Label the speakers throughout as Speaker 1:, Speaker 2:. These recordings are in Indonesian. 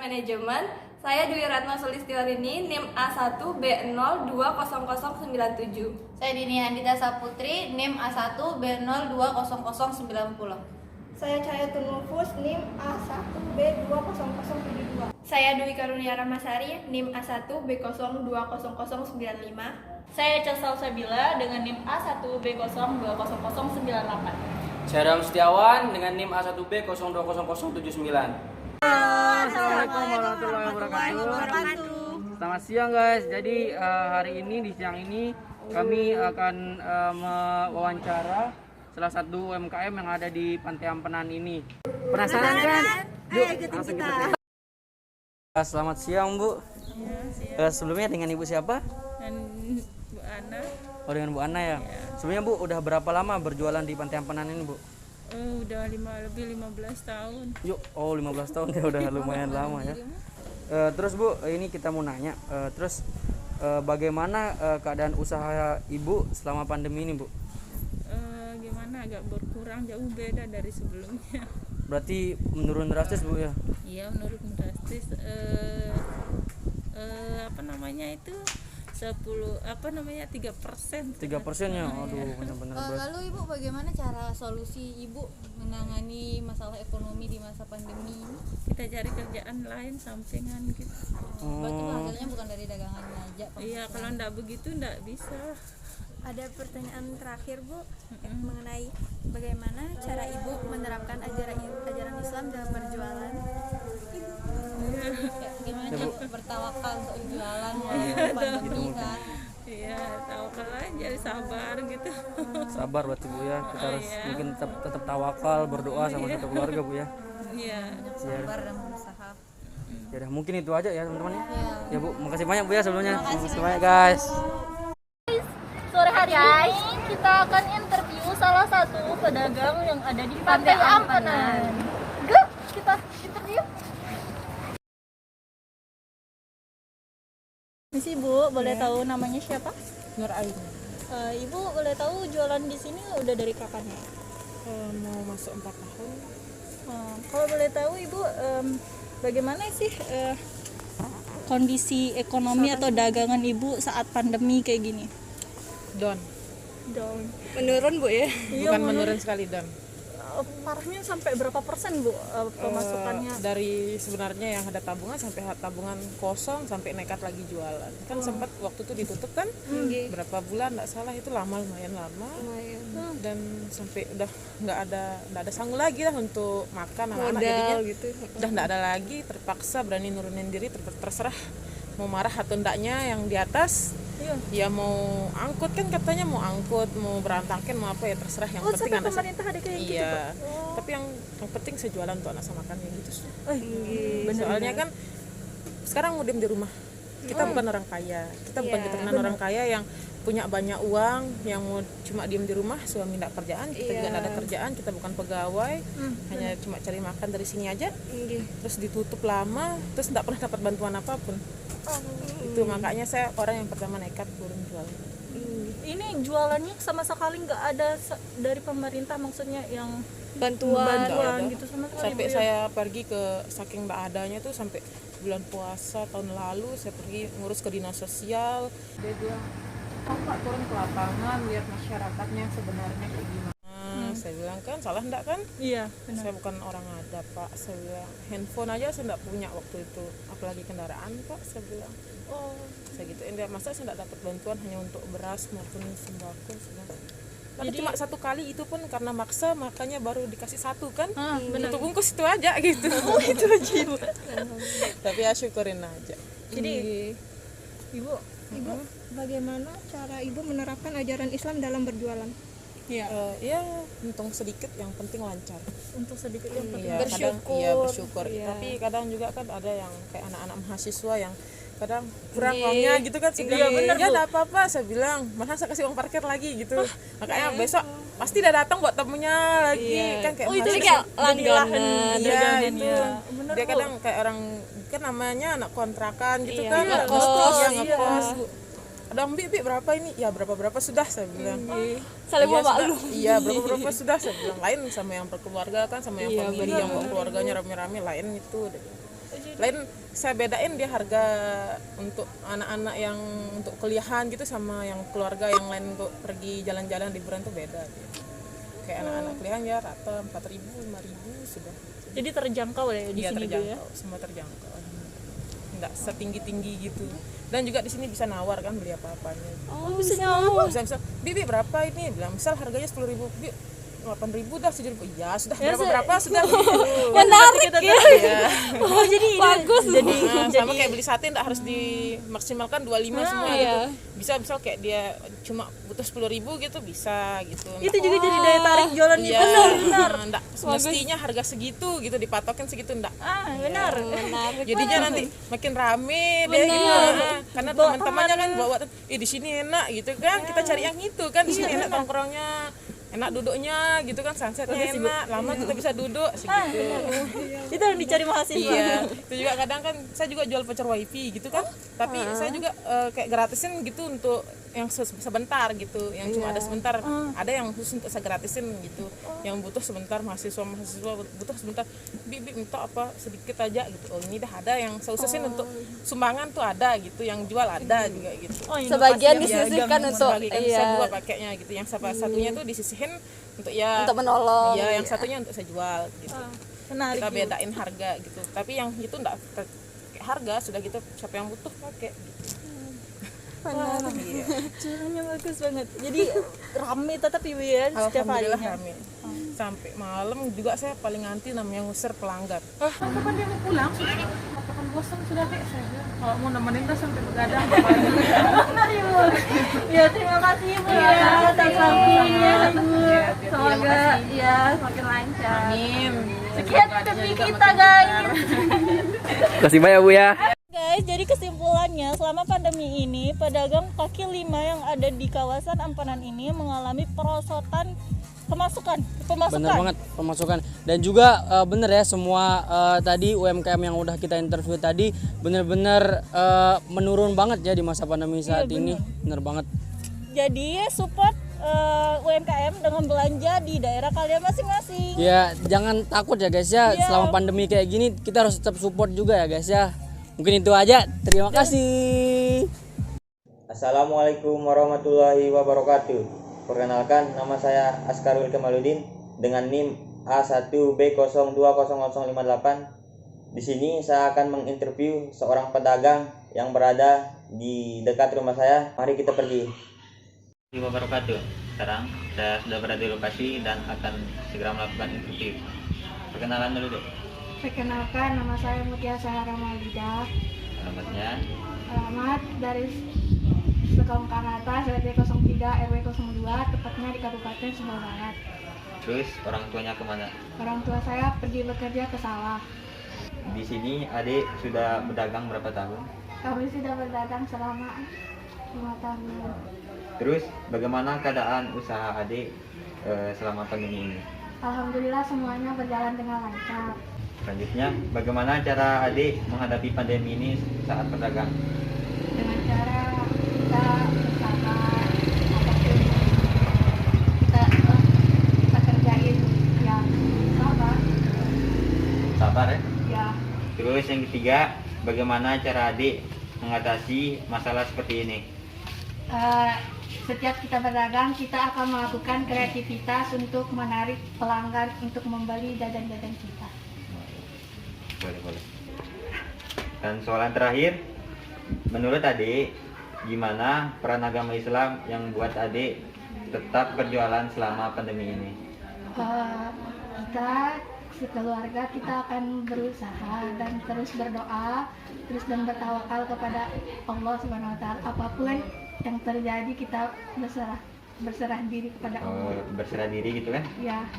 Speaker 1: Manajemen. Saya Dwi Ratna Sulistiwarini, NIM A1B020097.
Speaker 2: Saya Dini Andita Saputri, NIM A1B020090.
Speaker 3: Saya Cahayatul Nufus, NIM A1B20072.
Speaker 4: Saya Dwi Karunia Ramasari, NIM A1B020095.
Speaker 5: Saya Cesal Sabila dengan NIM A1B020098.
Speaker 6: Saya Ram Setiawan dengan NIM A1B020079.
Speaker 7: Assalamualaikum warahmatullahi wabarakatuh. Selamat siang guys. Jadi hari ini di siang ini kami akan mewawancara salah satu UMKM yang ada di Pantai Ampenan ini. Penasaran kan? Yuk, langsung kita. Selamat siang Bu.
Speaker 5: Ya,
Speaker 7: Sebelumnya dengan Ibu siapa?
Speaker 5: dan Bu Ana.
Speaker 7: Oh dengan Bu Ana ya. Sebelumnya Bu udah berapa lama berjualan di Pantai Ampenan ini Bu?
Speaker 5: Udah lebih 15 tahun.
Speaker 7: Yuk, 15 tahun ya udah lumayan lama ya. Terus Bu, ini kita mau nanya, bagaimana keadaan usaha Ibu selama pandemi ini Bu?
Speaker 5: Gimana agak berkurang, jauh beda dari sebelumnya.
Speaker 7: Berarti menurun drastis Bu ya?
Speaker 5: Iya, menurut drastis. Apa namanya itu 3%.
Speaker 7: 3% ya? Aduh, benar-benar berat.
Speaker 2: Lalu Ibu bagaimana cara solusi Ibu menangani masalah ekonomi di masa pandemi ini?
Speaker 5: Kita cari kerjaan lain sampingan gitu.
Speaker 2: Berarti hasilnya bukan dari dagangannya aja.
Speaker 5: Iya, kalau enggak begitu enggak bisa.
Speaker 4: Ada pertanyaan terakhir Bu, mengenai bagaimana cara Ibu menerapkan ajaran Islam dalam berjualan.
Speaker 2: Gimana cara bertawakal untuk jualan pandemi kan?
Speaker 5: Iya, tawakal aja, sabar gitu.
Speaker 7: Sabar berarti Bu ya. Kita harus mungkin tetap tawakal, berdoa sama satu keluarga Bu ya.
Speaker 5: Iya.
Speaker 2: Sabar dan berusaha.
Speaker 7: Ya udah, mungkin itu aja ya teman-teman ya. Ya Bu, makasih banyak Bu ya sebelumnya. Makasih banyak guys.
Speaker 5: Sore hari ini kita akan interview salah satu pedagang yang ada di Pantai Ampenan. Kita interview. Misi Bu, boleh tahu namanya siapa?
Speaker 8: Nur Aini.
Speaker 5: Ibu boleh tahu jualan di sini udah dari kapan ya?
Speaker 8: Mau masuk 4 tahun.
Speaker 5: Kalau boleh tahu Ibu, bagaimana sih kondisi ekonomi atau dagangan Ibu saat pandemi kayak gini?
Speaker 8: Down.
Speaker 4: Menurun Bu ya?
Speaker 8: Bukan menurun sekali down.
Speaker 5: Parahnya sampai berapa persen Bu pemasukannya?
Speaker 8: Dari sebenarnya yang ada tabungan sampai tabungan kosong sampai nekat lagi jualan. Kan sempat waktu itu ditutup kan? Berapa bulan enggak salah, itu lumayan lama. Dan sampai udah nggak ada sanggup lagi lah untuk makan anak-anak, jadinya
Speaker 4: gitu.
Speaker 8: udah nggak ada lagi, terpaksa berani nurunin diri, terserah mau marah atau enggaknya yang di atas. Ya mau angkut kan katanya, mau angkut, mau berantakin, mau apa ya terserah, yang penting anak
Speaker 5: pemerintah ada kayak gitu
Speaker 8: iya.
Speaker 5: Pak?
Speaker 8: Tapi yang penting saya jualan untuk anak sama makan ya gitu.
Speaker 5: Bener.
Speaker 8: Soalnya kan sekarang mau diem di rumah. Kita bukan orang kaya, kita bukan keturunan orang kaya yang punya banyak uang, yang mau cuma diem di rumah, suami tidak kerjaan, kita juga tidak ada kerjaan, kita bukan pegawai, hanya cuma cari makan dari sini aja. Terus ditutup lama, terus tidak pernah dapat bantuan apapun. Itu makanya saya orang yang pertama nekat turun jualan.
Speaker 5: Ini jualannya sama sekali nggak ada dari pemerintah, maksudnya yang
Speaker 4: Bantuan
Speaker 8: Nggak
Speaker 5: gitu sama sekali.
Speaker 8: sampai
Speaker 5: Bu, ya?
Speaker 8: saya pergi ke saking nggak adanya tuh, sampai bulan puasa tahun lalu saya pergi ngurus ke dinas sosial. Dia bilang, Pak turun ke lapangan lihat masyarakatnya sebenarnya kayak gimana. Saya bilang, kan salah enggak kan?
Speaker 5: Iya, benar.
Speaker 8: Saya bukan orang ada Pak. Saya bilang, handphone aja saya enggak punya waktu itu, apalagi kendaraan Pak. Saya bilang, saya gituin dia, masa saya enggak dapat bantuan hanya untuk beras maupun sembako. Tapi cuma satu kali, itu pun karena maksa, makanya baru dikasih satu kan. Satu bungkus itu aja gitu. Itu aja. Tapi ya syukurin aja.
Speaker 5: Jadi Ibu,
Speaker 3: Bagaimana cara Ibu menerapkan ajaran Islam dalam berjualan?
Speaker 5: ya
Speaker 8: Ya untung sedikit, yang penting lancar.
Speaker 5: untuk sedikit yang penting.
Speaker 8: Iya, kadang bersyukur. Tapi kadang juga kan ada yang kayak anak-anak mahasiswa yang kadang kurang uangnya gitu kan. Saya bilang, ya enggak apa-apa, saya bilang, malah saya kasih uang parkir lagi gitu. Makanya besok pasti udah datang buat temunya lagi kan, kayak
Speaker 4: Itu kayak langganan.
Speaker 8: iya itu.
Speaker 5: Bener,
Speaker 8: Dia
Speaker 5: Bu.
Speaker 8: kadang kayak orang kan namanya anak kontrakan gitu kan,
Speaker 4: ngekos.
Speaker 8: ngekos. Kadang Bi berapa ini? Ya berapa sudah saya bilang.
Speaker 4: Saling
Speaker 8: Iya,
Speaker 4: memaklum.
Speaker 8: sudah. Iya, berapa sudah saya bilang. Lain sama yang berkeluarga kan, sama yang family yang bawa keluarganya rame-rame, lain itu. Lain saya bedain dia harga untuk anak-anak yang untuk kuliahan gitu sama yang keluarga yang lain untuk pergi jalan-jalan liburan tuh beda gitu. Kayak anak-anak kuliahan ya rata 4.000, 5.000 sudah.
Speaker 5: Jadi terjangkau ya di
Speaker 8: Iya,
Speaker 5: sini Bu, ya.
Speaker 8: terjangkau, semua terjangkau. Enggak setinggi-tinggi gitu. Dan juga di sini bisa nawar kan beli apa-apanya.
Speaker 5: Oh, bisa nyawar.
Speaker 8: Bisa Bibi berapa ini? Bilang misal harganya 10.000. Bibi 8.000 dah 7.000. Ya sudah berapa sudah gitu.
Speaker 5: Menarik ya.
Speaker 8: Iya.
Speaker 5: Oh, jadi bagus. Jadi
Speaker 8: Sama kayak beli sate enggak harus dimaksimalkan 25 semua gitu. Bisa misal kayak dia cuma butuh 10.000 gitu bisa gitu.
Speaker 5: itu juga jadi daya tarik jualan nih.
Speaker 8: Iya,
Speaker 5: Benar.
Speaker 8: enggak semestinya harga segitu gitu dipatokin segitu enggak.
Speaker 5: Benar.
Speaker 8: Jadinya nanti makin rame deh gitu. Karena teman-temannya kan bawa di sini enak gitu kan. Kita cari yang itu kan di sini enak nongkrongnya. Enak duduknya gitu kan, sunsetnya enak, lama kita bisa duduk segitu.
Speaker 5: Itu yang dicari mahasiswa.
Speaker 8: Iya, itu juga kadang kan saya juga jual voucher wifi gitu kan, tapi saya juga kayak gratisin gitu untuk yang sebentar gitu, yang cuma ada sebentar, ada yang khusus untuk saya gratisin gitu, yang butuh sebentar mahasiswa butuh sebentar, bibi minta apa sedikit aja gitu, oh ini dah ada yang saya khususin untuk sumbangan tuh ada gitu, yang jual ada juga gitu.
Speaker 1: Sebagian
Speaker 8: Ya,
Speaker 1: disisihkan untuk
Speaker 8: saya dua pakainya gitu, yang satunya tuh disisihin untuk
Speaker 1: untuk menolong.
Speaker 8: Iya, yang satunya untuk saya jual gitu.
Speaker 5: Menarik.
Speaker 8: Kita bedain harga gitu. Tapi yang itu enggak harga sudah gitu siapa yang butuh pakai gitu.
Speaker 5: Caranya bagus banget. Jadi rame tetap Ibu ya setiap
Speaker 8: Alhamdulillah
Speaker 5: harinya.
Speaker 8: rame. Sampai malam juga saya paling anti namanya ngusir pelanggan. Kapan dia mau pulang? Kapan bosan sudah kayak saya. Kalau mau nemenin dah sampai begadang.
Speaker 5: Benar Ibu. Ya terima kasih Ibu ya atas waktunya Ibu. Semoga ya semakin lancar.
Speaker 8: Amin.
Speaker 5: Sekian demi kita guys.
Speaker 6: Kasih banyak Bu ya.
Speaker 5: Guys, jadi kesimpulannya selama pandemi ini pedagang kaki lima yang ada di kawasan Ampanan ini mengalami perosotan pemasukan.
Speaker 6: Bener banget pemasukan. Dan juga bener ya semua tadi UMKM yang udah kita interview tadi bener-bener menurun banget ya di masa pandemi saat ini. Bener banget.
Speaker 5: Jadi support UMKM dengan belanja di daerah kalian masing-masing.
Speaker 6: Ya jangan takut ya guys ya. Selama pandemi kayak gini kita harus tetap support juga ya guys ya. Mungkin itu aja. Terima kasih.
Speaker 9: Assalamualaikum warahmatullahi wabarakatuh. Perkenalkan, nama saya Askarul Kemaluddin dengan NIM A1B020058. Di sini saya akan menginterview seorang pedagang yang berada di dekat rumah saya. Mari kita pergi.
Speaker 10: Wabarakatuh. Sekarang saya sudah berada di lokasi dan akan segera melakukan interview. Perkenalan dulu deh.
Speaker 3: Perkenalkan, nama saya Mutia Sahara Maulidah.
Speaker 10: Alamatnya
Speaker 3: Alamat dari Sekong Kanata, RT 03 RW 02, tepatnya di Kabupaten Sumbawa Barat.
Speaker 10: terus orang tuanya kemana?
Speaker 3: Orang tua saya pergi bekerja ke sawah.
Speaker 10: Di sini adik sudah berdagang berapa tahun?
Speaker 3: Kami sudah berdagang selama 5 tahun.
Speaker 10: Terus bagaimana keadaan usaha adik selama pandemi ini?
Speaker 3: Alhamdulillah semuanya berjalan dengan lancar.
Speaker 10: Selanjutnya, bagaimana cara adik menghadapi pandemi ini saat berdagang?
Speaker 3: Dengan cara kita bersabar, apapun kita kerjain yang sabar.
Speaker 10: Sabar ya?
Speaker 3: Ya,
Speaker 10: Terus yang ketiga, bagaimana cara adik mengatasi masalah seperti ini?
Speaker 3: setiap kita berdagang kita akan melakukan kreativitas untuk menarik pelanggan untuk membeli jajan-jajan kita.
Speaker 10: Boleh. Dan soalan terakhir, menurut adik, gimana peran agama Islam yang buat adik tetap berjualan selama pandemi ini?
Speaker 3: Kita sekeluarga kita akan berusaha dan terus berdoa, dan bertawakal kepada Allah Subhanahu Wa Taala. Apapun yang terjadi kita berserah diri kepada Allah.
Speaker 10: Berserah diri gitu kan?
Speaker 3: Ya,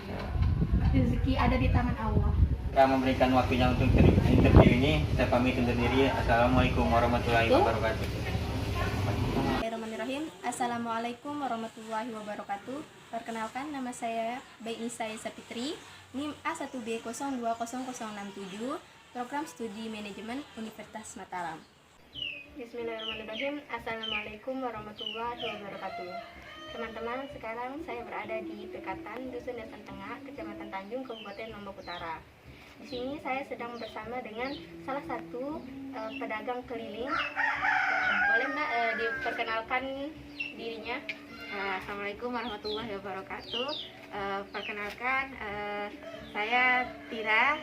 Speaker 3: rezeki ada di tangan Allah.
Speaker 10: Kita memberikan waktunya untuk interview ini. Saya pamit undur diri. Assalamualaikum warahmatullahi wabarakatuh.
Speaker 4: Bismillahirrahmanirrahim. Assalamualaikum warahmatullahi wabarakatuh. Perkenalkan, nama saya Bayi Nisa Sapitri, NIM A1B020067, Program Studi Manajemen Universitas Mataram. Bismillahirrahmanirrahim. Assalamualaikum warahmatullahi wabarakatuh. Teman-teman, sekarang saya berada di Pekatan, Dusun Dasan Tengah, Kecamatan Tanjung, Kabupaten Lombok Utara.
Speaker 11: Di sini saya sedang bersama dengan salah satu pedagang keliling. Boleh Mbak diperkenalkan dirinya?
Speaker 12: Assalamualaikum warahmatullahi wabarakatuh. Perkenalkan, saya Tira,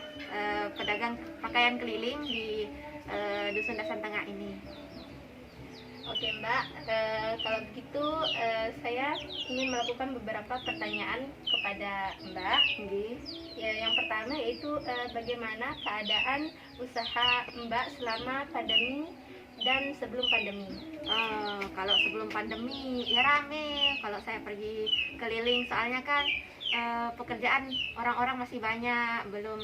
Speaker 12: pedagang pakaian keliling di Dusun Dasan Tengah ini.
Speaker 11: Oke Mbak, kalau begitu saya ingin melakukan beberapa pertanyaan kepada Mbak. Ya, yang pertama yaitu bagaimana keadaan usaha Mbak selama pandemi dan sebelum pandemi?
Speaker 12: Kalau sebelum pandemi ya rame. Kalau saya pergi keliling, soalnya kan pekerjaan orang-orang masih banyak, belum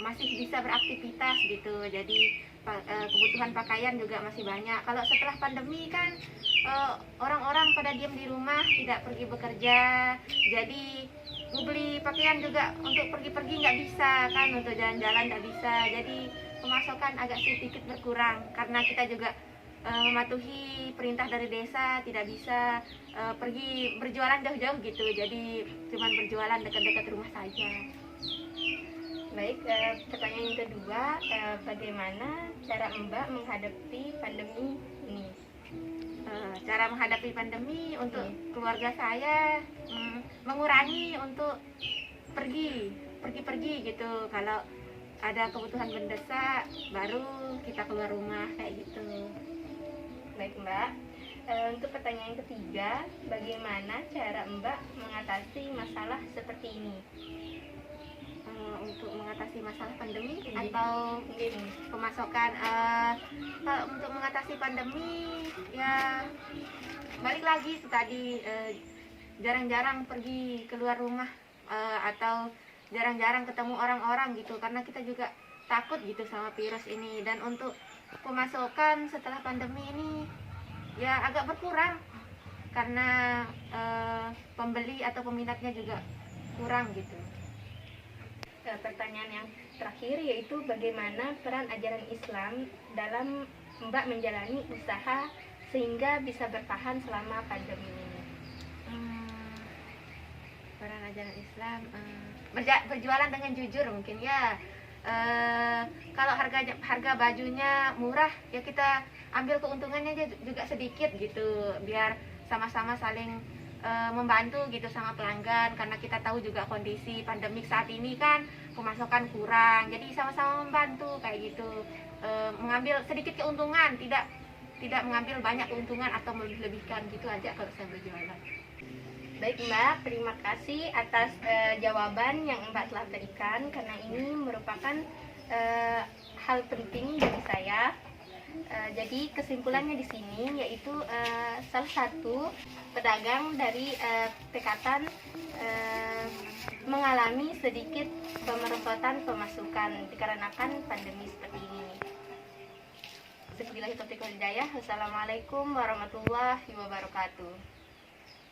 Speaker 12: masih bisa beraktivitas gitu. Jadi kebutuhan pakaian juga masih banyak. Kalau setelah pandemi kan orang-orang pada diam di rumah, tidak pergi bekerja. Jadi beli pakaian juga untuk pergi-pergi nggak bisa kan, untuk jalan-jalan nggak bisa. Jadi pemasukan agak sedikit berkurang karena kita juga mematuhi perintah dari desa, tidak bisa pergi berjualan jauh-jauh gitu. Jadi cuma berjualan dekat-dekat rumah saja.
Speaker 11: Baik, pertanyaan yang kedua, bagaimana cara Mbak menghadapi pandemi ini?
Speaker 12: Cara menghadapi pandemi untuk keluarga saya mengurangi untuk pergi gitu. Kalau ada kebutuhan mendesak baru kita keluar rumah kayak gitu.
Speaker 11: Baik Mbak, untuk pertanyaan ketiga, bagaimana cara Mbak mengatasi masalah seperti ini?
Speaker 12: Untuk mengatasi masalah pandemi atau mungkin pemasokan, kalau untuk mengatasi pandemi ya balik lagi tadi, jarang-jarang pergi keluar rumah, atau jarang-jarang ketemu orang-orang gitu, karena kita juga takut gitu sama virus ini. Dan untuk pemasokan setelah pandemi ini ya agak berkurang karena pembeli atau peminatnya juga kurang gitu.
Speaker 11: Pertanyaan yang terakhir yaitu bagaimana peran ajaran Islam dalam Mbak menjalani usaha sehingga bisa bertahan selama pandemi ini?
Speaker 12: Peran ajaran Islam, berjualan dengan jujur mungkin ya. Kalau harga bajunya murah ya kita ambil keuntungannya juga sedikit gitu, biar sama-sama saling membantu gitu sama pelanggan, karena kita tahu juga kondisi pandemik saat ini kan pemasukan kurang, jadi sama-sama membantu kayak gitu, mengambil sedikit keuntungan, tidak mengambil banyak keuntungan atau melebih-lebihkan gitu aja kalau saya berjualan.
Speaker 11: Baik Mbak, terima kasih atas jawaban yang Mbak telah berikan, karena ini merupakan hal penting bagi saya. Jadi kesimpulannya di sini yaitu salah satu pedagang dari Pekatan mengalami sedikit pemerosotan pemasukan dikarenakan pandemi seperti ini. Sekilas topik hidayah. Wassalamualaikum warahmatullahi wabarakatuh.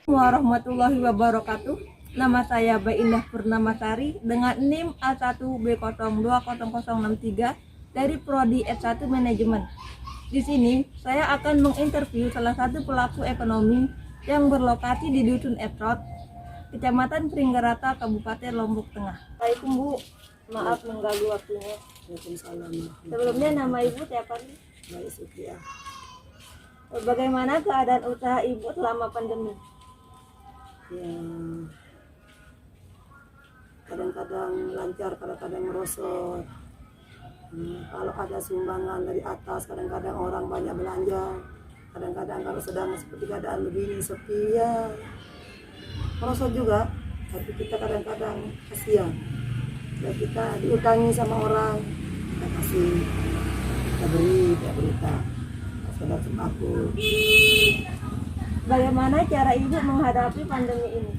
Speaker 13: Warahmatullahi wabarakatuh. Nama saya Baindah Purnamasari dengan NIM A1B020063 dari Prodi S1 Manajemen. Di sini saya akan menginterview salah satu pelaku ekonomi yang berlokasi di Dusun Etrot, Kecamatan Pringgerata, Kabupaten Lombok Tengah. Assalamualaikum Bu, maaf mengganggu waktunya.
Speaker 14: Waalaikumsalam.
Speaker 13: Sebelumnya nama Ibu siapa nih?
Speaker 14: Baik Sukiah.
Speaker 13: Bagaimana keadaan usaha Ibu selama pandemi?
Speaker 14: Ya, kadang-kadang lancar, kadang-kadang merosot. Kalau ada sumbangan dari atas, kadang-kadang orang banyak belanja. Kadang-kadang kalau sedang seperti keadaan begini sepi ya merosot juga. Tapi kita kadang-kadang kasihan. Dan kita diutangi sama orang, kita kasih, kita beri, kita berita. Saudara sembako.
Speaker 13: Bagaimana cara Ibu menghadapi pandemi ini?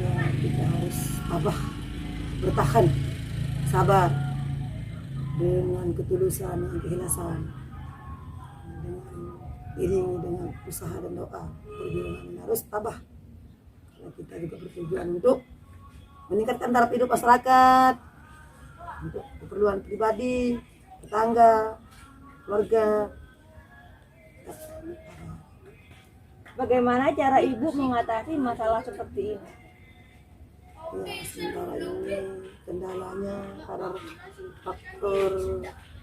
Speaker 14: Ya, kita harus tabah, bertahan, sabar, dengan ketulusan dan keikhlasan, iringi dengan usaha dan doa. Perjuangan harus tabah. Karena kita juga bertujuan untuk meningkatkan taraf hidup masyarakat, untuk keperluan pribadi, tetangga, keluarga.
Speaker 13: Bagaimana cara Ibu mengatasi masalah seperti ini?
Speaker 14: Ya, sementara ini kendalanya karena faktor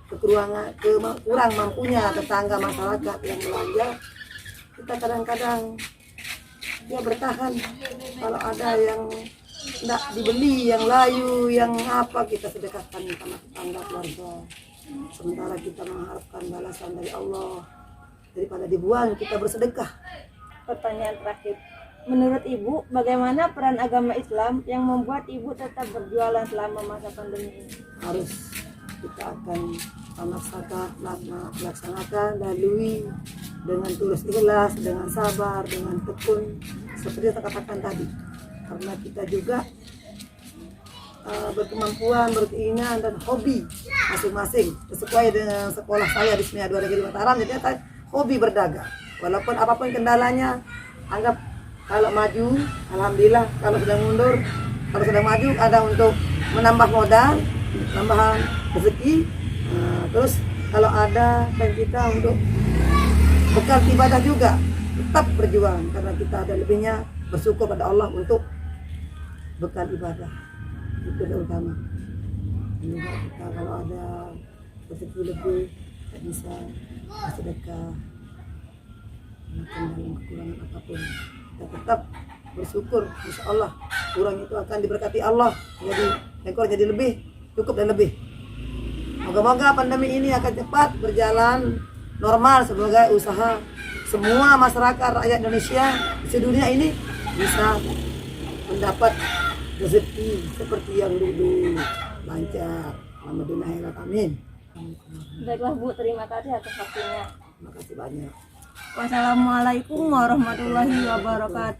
Speaker 14: kurang mampunya tetangga masyarakat yang belanja, kita kadang-kadang ya bertahan. Kalau ada yang tidak dibeli, yang layu, yang apa, kita sedekahkan sama tetangga keluarga. Sementara kita mengharapkan balasan dari Allah, daripada dibuang kita bersedekah.
Speaker 13: Pertanyaan terakhir, menurut Ibu, bagaimana peran agama Islam yang membuat Ibu tetap berjualan selama masa pandemi ini?
Speaker 14: Harus kita akan melaksanakan, lalui dengan tulus ikhlas, dengan sabar, dengan tekun, seperti saya katakan tadi. Karena kita juga berkemampuan, berkeinginan dan hobi masing-masing sesuai dengan sekolah saya di Semeya 2 Negeri Mataram. Jadi saya hobi berdagang, walaupun apapun kendalanya. Anggap kalau maju, alhamdulillah. Kalau sedang mundur, kalau sedang maju, ada untuk menambah modal, tambahan rezeki. Terus kalau ada dan kita untuk bekal ibadah juga tetap berjuang, karena kita ada lebihnya, bersyukur pada Allah untuk bekal ibadah. Itu yang utama. Juga kita kalau ada rezeki lebih, kita bisa bersedekah, mungkin dalam kekurangan apapun, kita tetap bersyukur. Insya Allah kurang itu akan diberkati Allah, jadi ekor jadi lebih, cukup dan lebih. Moga-moga pandemi ini akan cepat berjalan normal. Semoga usaha semua masyarakat rakyat Indonesia di dunia ini bisa mendapat rezeki seperti yang dulu, lancar. Alhamdulillah, amin.
Speaker 13: Baiklah Bu, terima kasih atas waktunya.
Speaker 14: Terima kasih banyak.
Speaker 13: Wassalamualaikum warahmatullahi wabarakatuh.